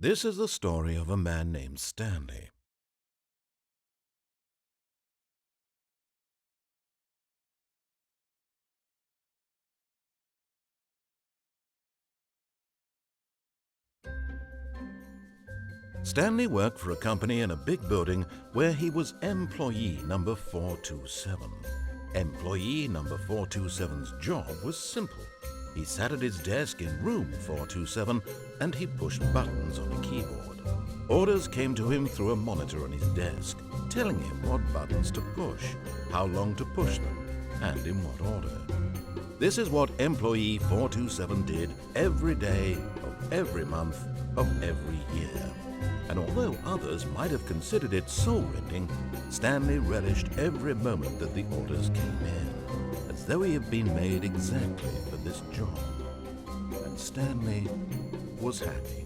This is the story of a man named Stanley. Stanley worked for a company in a big building where he was employee number 427. Employee number 427's job was simple. He sat at his desk in room 427 and he pushed buttons on a keyboard. Orders came to him through a monitor on his desk, telling him what buttons to push, how long to push them, and in what order. This is what employee 427 did every day of every month of every year. And although others might have considered it soul-rending, Stanley relished every moment that the orders came in, as though he had been made exactly for this job. And Stanley was happy.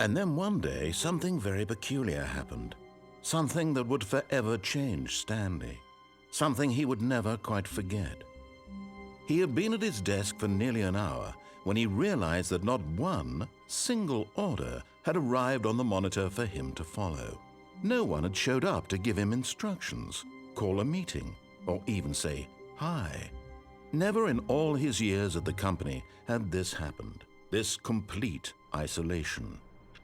And then one day, something very peculiar happened. Something that would forever change Stanley. Something he would never quite forget. He had been at his desk for nearly an hour when he realized that not one single order had arrived on the monitor for him to follow. No one had showed up to give him instructions, call a meeting, or even say hi. Never in all his years at the company had this happened, this complete isolation.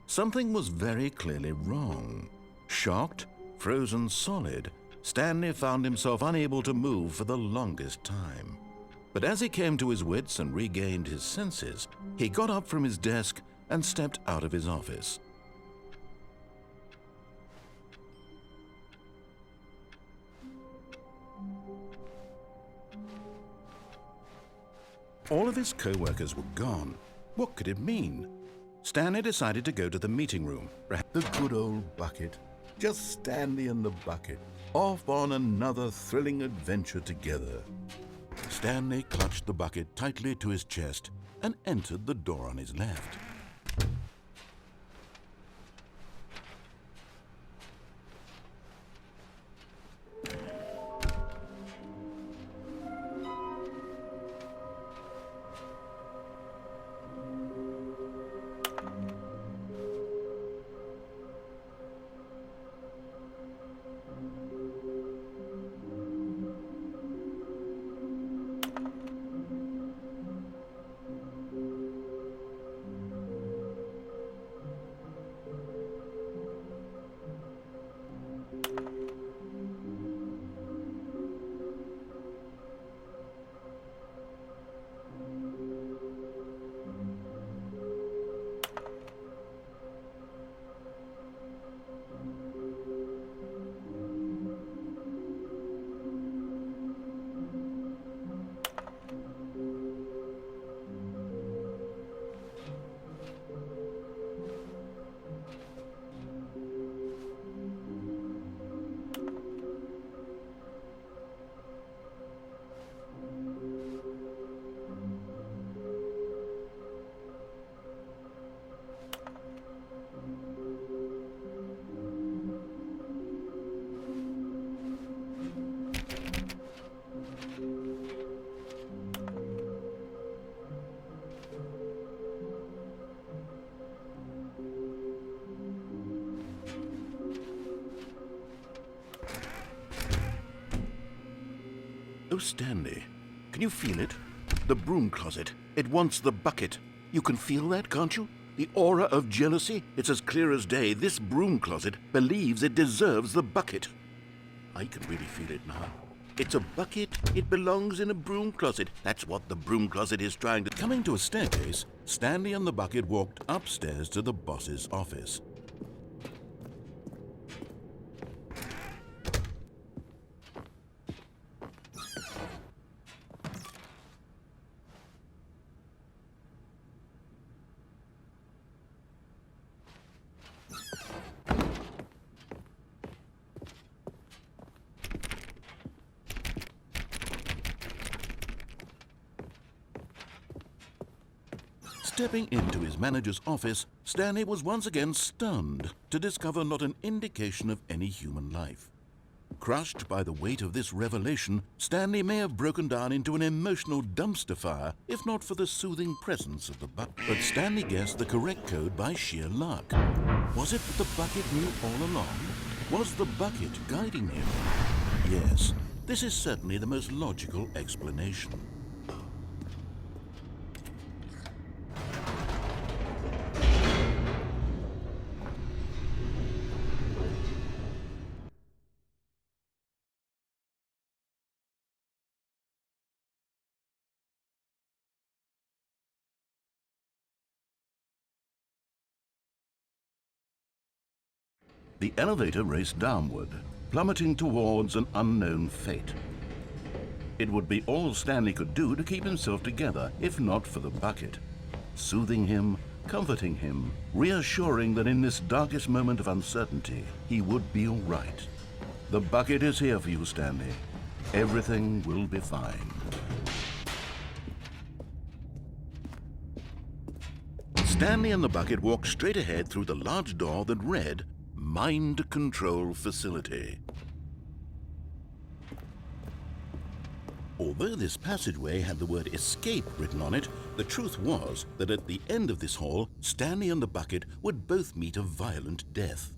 Something was very clearly wrong. Shocked, frozen solid, Stanley found himself unable to move for the longest time. But as he came to his wits and regained his senses, he got up from his desk and stepped out of his office. All of his co-workers were gone. What could it mean? Stanley decided to go to the meeting room. The good old bucket. Just Stanley and the bucket, off on another thrilling adventure together. Stanley clutched the bucket tightly to his chest and entered the door on his left. Oh, Stanley, can you feel it? The broom closet. It wants the bucket. You can feel that, can't you? The aura of jealousy? It's as clear as day. This broom closet believes it deserves the bucket. I can really feel it now. It's a bucket. It belongs in a broom closet. That's what the broom closet is trying to... Coming to a staircase, Stanley and the bucket walked upstairs to the boss's office. Stepping into his manager's office, Stanley was once again stunned to discover not an indication of any human life. Crushed by the weight of this revelation, Stanley may have broken down into an emotional dumpster fire if not for the soothing presence of the bucket. But Stanley guessed the correct code by sheer luck. Was it that the bucket knew all along? Was the bucket guiding him? Yes, this is certainly the most logical explanation. The elevator raced downward, plummeting towards an unknown fate. It would be all Stanley could do to keep himself together, if not for the bucket. Soothing him, comforting him, reassuring that in this darkest moment of uncertainty, he would be all right. The bucket is here for you, Stanley. Everything will be fine. Stanley and the bucket walked straight ahead through the large door that read, Mind Control Facility. Although this passageway had the word escape written on it, the truth was that at the end of this hall, Stanley and the bucket would both meet a violent death.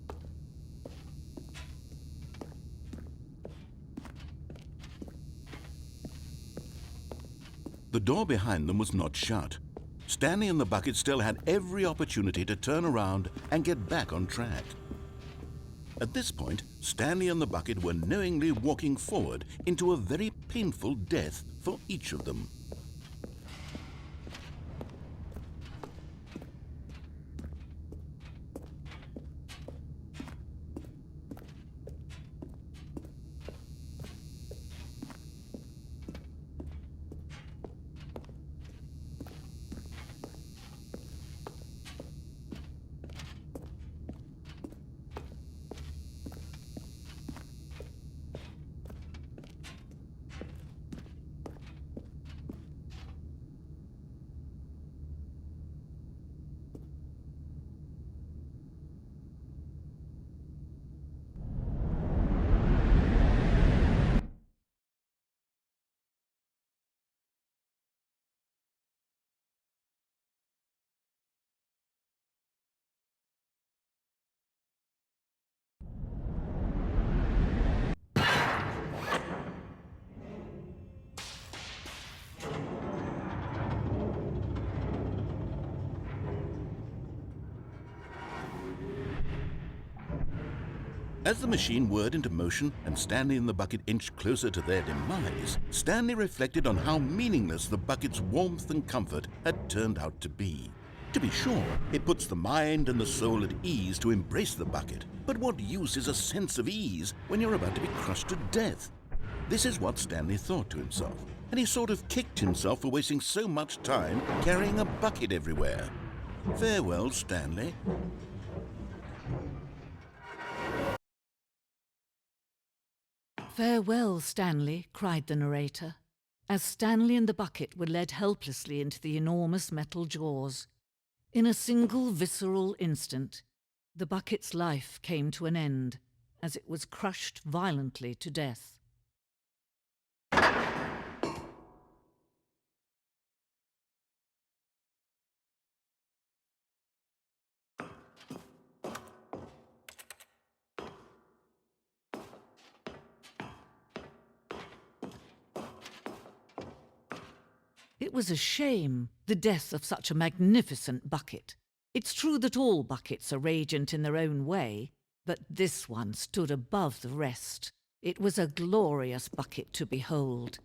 The door behind them was not shut. Stanley and the bucket still had every opportunity to turn around and get back on track. At this point, Stanley and the bucket were knowingly walking forward into a very painful death for each of them. As the machine whirred into motion and Stanley and the bucket inched closer to their demise, Stanley reflected on how meaningless the bucket's warmth and comfort had turned out to be. To be sure, it puts the mind and the soul at ease to embrace the bucket, but what use is a sense of ease when you're about to be crushed to death? This is what Stanley thought to himself, and he sort of kicked himself for wasting so much time carrying a bucket everywhere. Farewell, Stanley. "Farewell, Stanley," cried the narrator, as Stanley and the bucket were led helplessly into the enormous metal jaws. In a single visceral instant, the bucket's life came to an end as it was crushed violently to death. It was a shame, the death of such a magnificent bucket. It's true that all buckets are radiant in their own way, but this one stood above the rest. It was a glorious bucket to behold.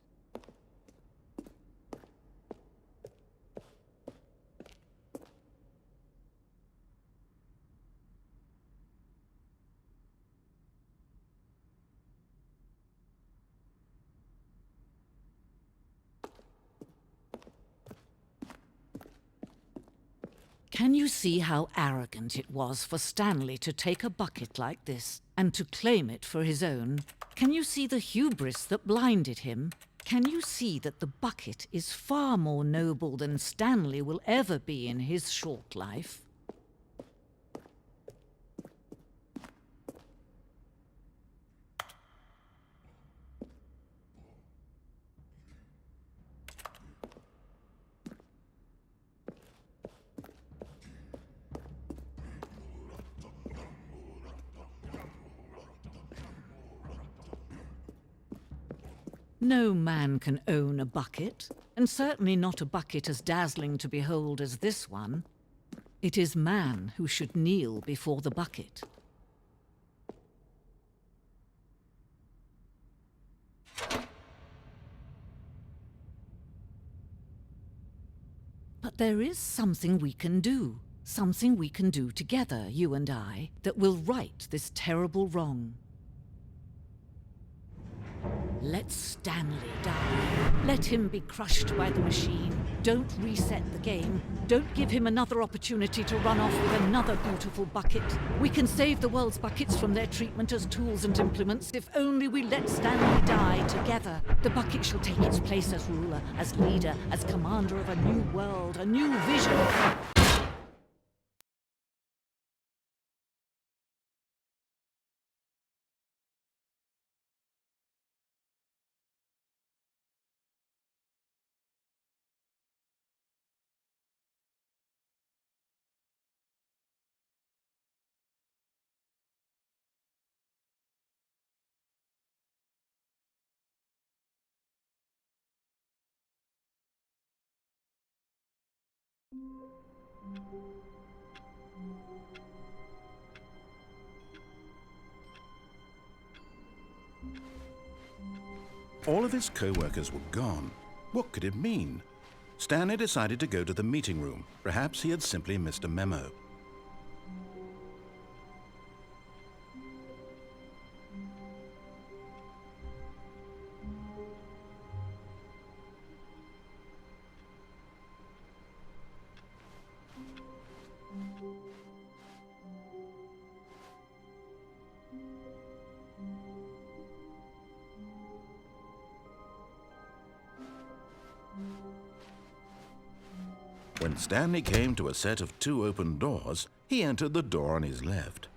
Can you see how arrogant it was for Stanley to take a bucket like this and to claim it for his own? Can you see the hubris that blinded him? Can you see that the bucket is far more noble than Stanley will ever be in his short life? No man can own a bucket, and certainly not a bucket as dazzling to behold as this one. It is man who should kneel before the bucket. But there is something we can do. Something we can do together, you and I, that will right this terrible wrong. Let Stanley die. Let him be crushed by the machine. Don't reset the game. Don't give him another opportunity to run off with another beautiful bucket. We can save the world's buckets from their treatment as tools and implements if only we let Stanley die together. The bucket shall take its place as ruler, as leader, as commander of a new world, a new vision. All of his co-workers were gone. What could it mean? Stanley decided to go to the meeting room. Perhaps he had simply missed a memo. When Stanley came to a set of 2 open doors, he entered the door on his left.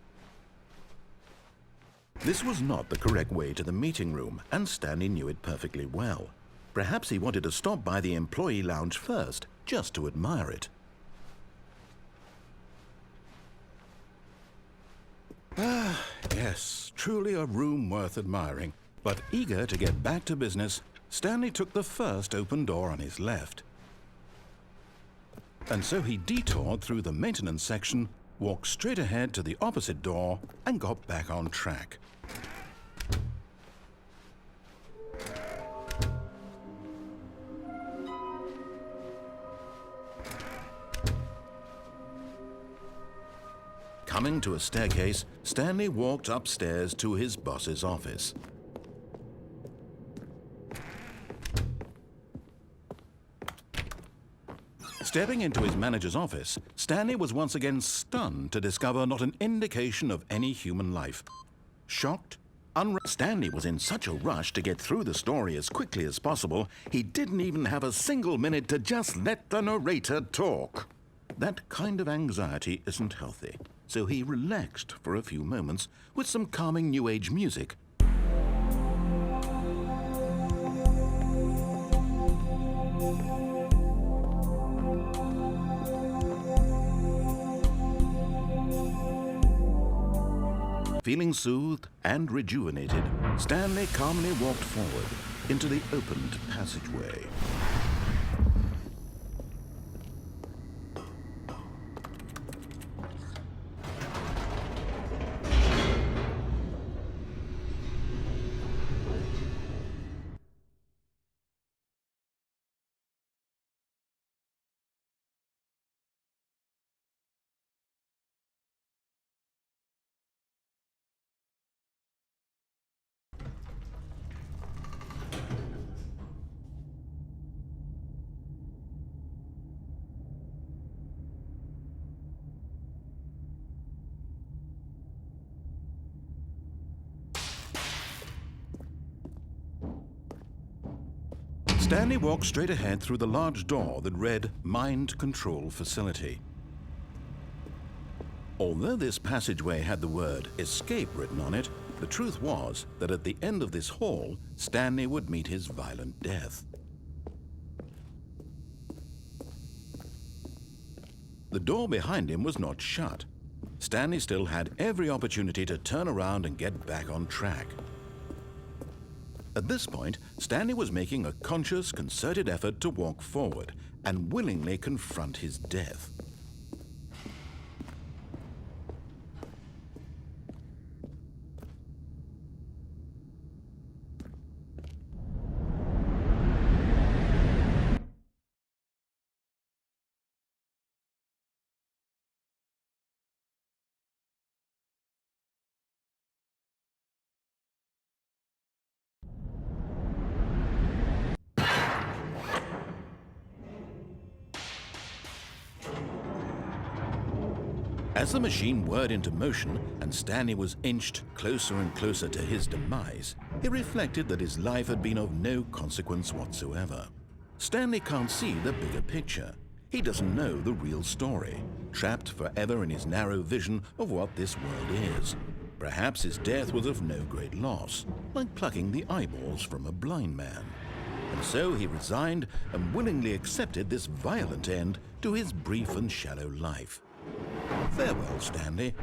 This was not the correct way to the meeting room, and Stanley knew it perfectly well. Perhaps he wanted to stop by the employee lounge first, just to admire it. Ah, yes, truly a room worth admiring. But eager to get back to business, Stanley took the first open door on his left. And so he detoured through the maintenance section, walked straight ahead to the opposite door, and got back on track. Coming to a staircase, Stanley walked upstairs to his boss's office. Stepping into his manager's office, Stanley was once again stunned to discover not an indication of any human life. Shocked, Stanley was in such a rush to get through the story as quickly as possible, he didn't even have a single minute to just let the narrator talk. That kind of anxiety isn't healthy, so he relaxed for a few moments with some calming New Age music. Feeling soothed and rejuvenated, Stanley calmly walked forward into the opened passageway. Stanley walked straight ahead through the large door that read Mind Control Facility. Although this passageway had the word Escape written on it, the truth was that at the end of this hall, Stanley would meet his violent death. The door behind him was not shut. Stanley still had every opportunity to turn around and get back on track. The door behind him was not shut. Stanley still had every opportunity to turn around and get back on track. At this point, Stanley was making a conscious, concerted effort to walk forward and willingly confront his death. As the machine whirred into motion and Stanley was inched closer and closer to his demise, he reflected that his life had been of no consequence whatsoever. Stanley can't see the bigger picture. He doesn't know the real story, trapped forever in his narrow vision of what this world is. Perhaps his death was of no great loss, like plucking the eyeballs from a blind man. And so he resigned and willingly accepted this violent end to his brief and shallow life. Farewell, Stanley.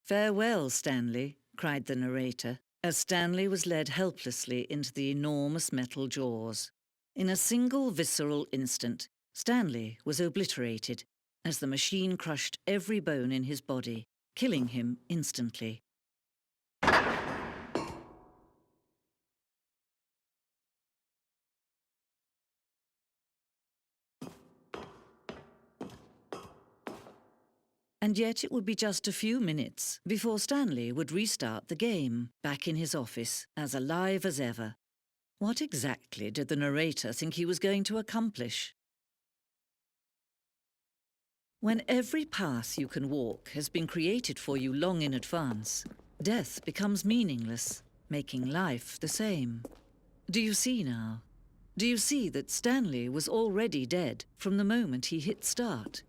"Farewell, Stanley," cried the narrator, as Stanley was led helplessly into the enormous metal jaws. In a single visceral instant, Stanley was obliterated as the machine crushed every bone in his body, killing him instantly. And yet it would be just a few minutes before Stanley would restart the game, back in his office, as alive as ever. What exactly did the narrator think he was going to accomplish? When every path you can walk has been created for you long in advance, death becomes meaningless, making life the same. Do you see now? Do you see that Stanley was already dead from the moment he hit start?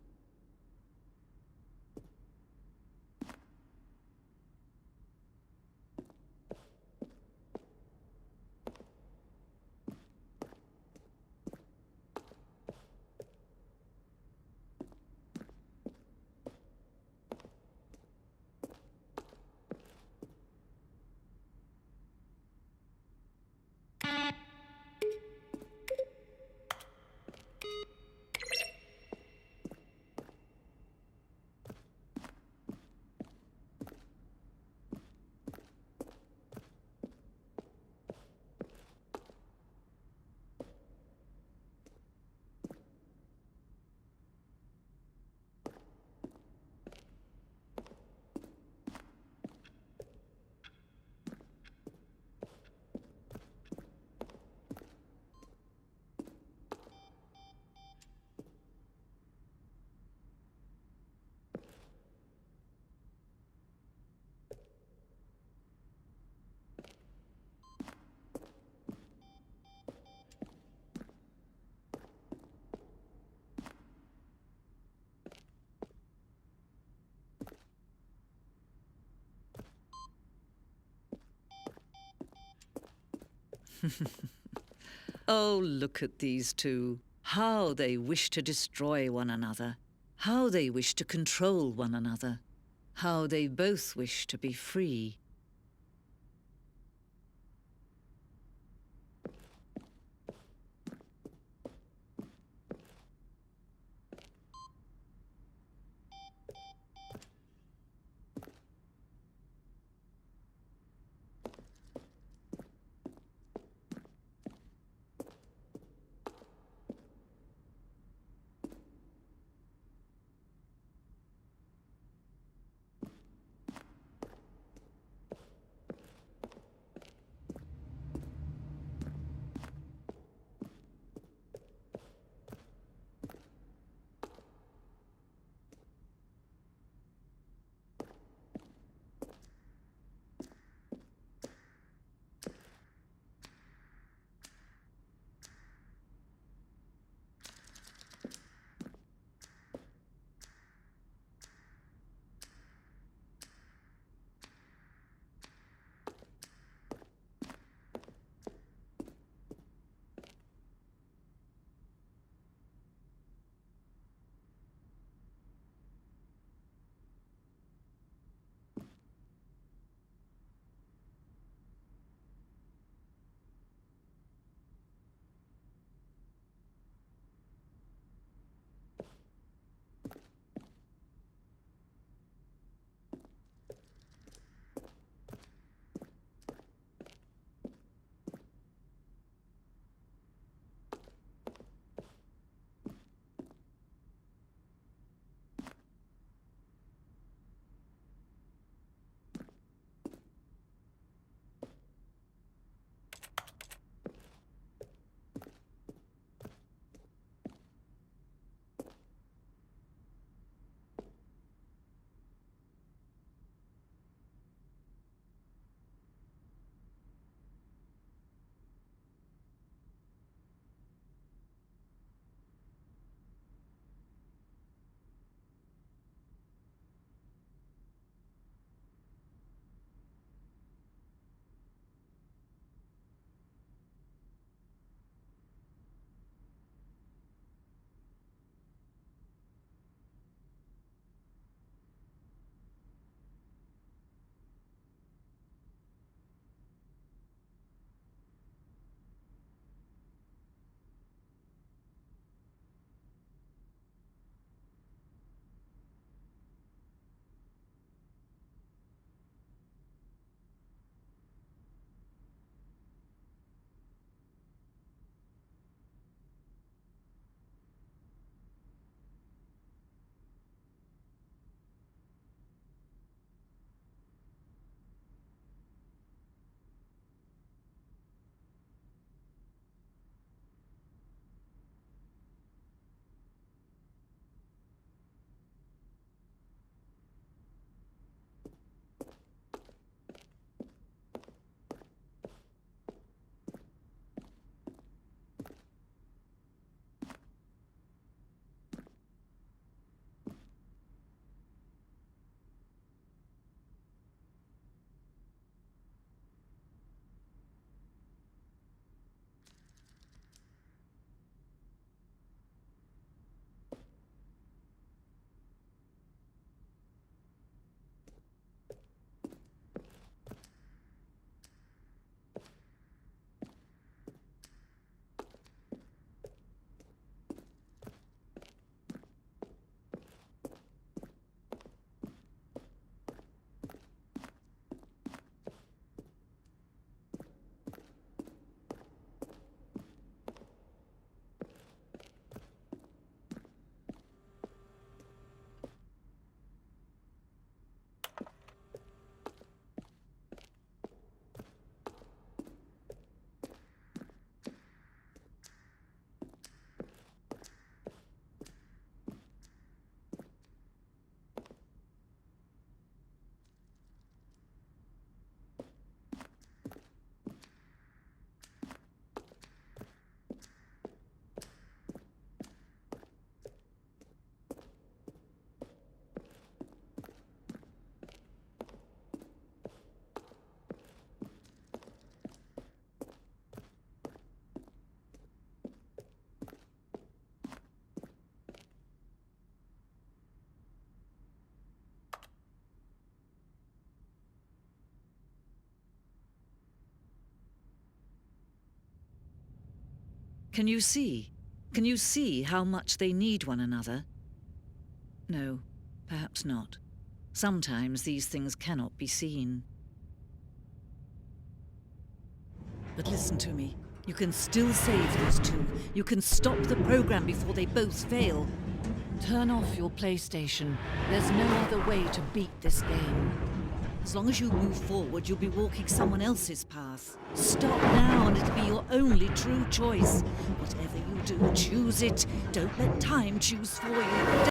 Oh, look at these two. How they wish to destroy one another. How they wish to control one another. How they both wish to be free. Can you see? Can you see how much they need one another? No, perhaps not. Sometimes these things cannot be seen. But listen to me. You can still save these two. You can stop the program before they both fail. Turn off your PlayStation. There's no other way to beat this game. As long as you move forward, you'll be walking someone else's path. Stop now and it'll be your only true choice. Whatever you do, choose it. Don't let time choose for you.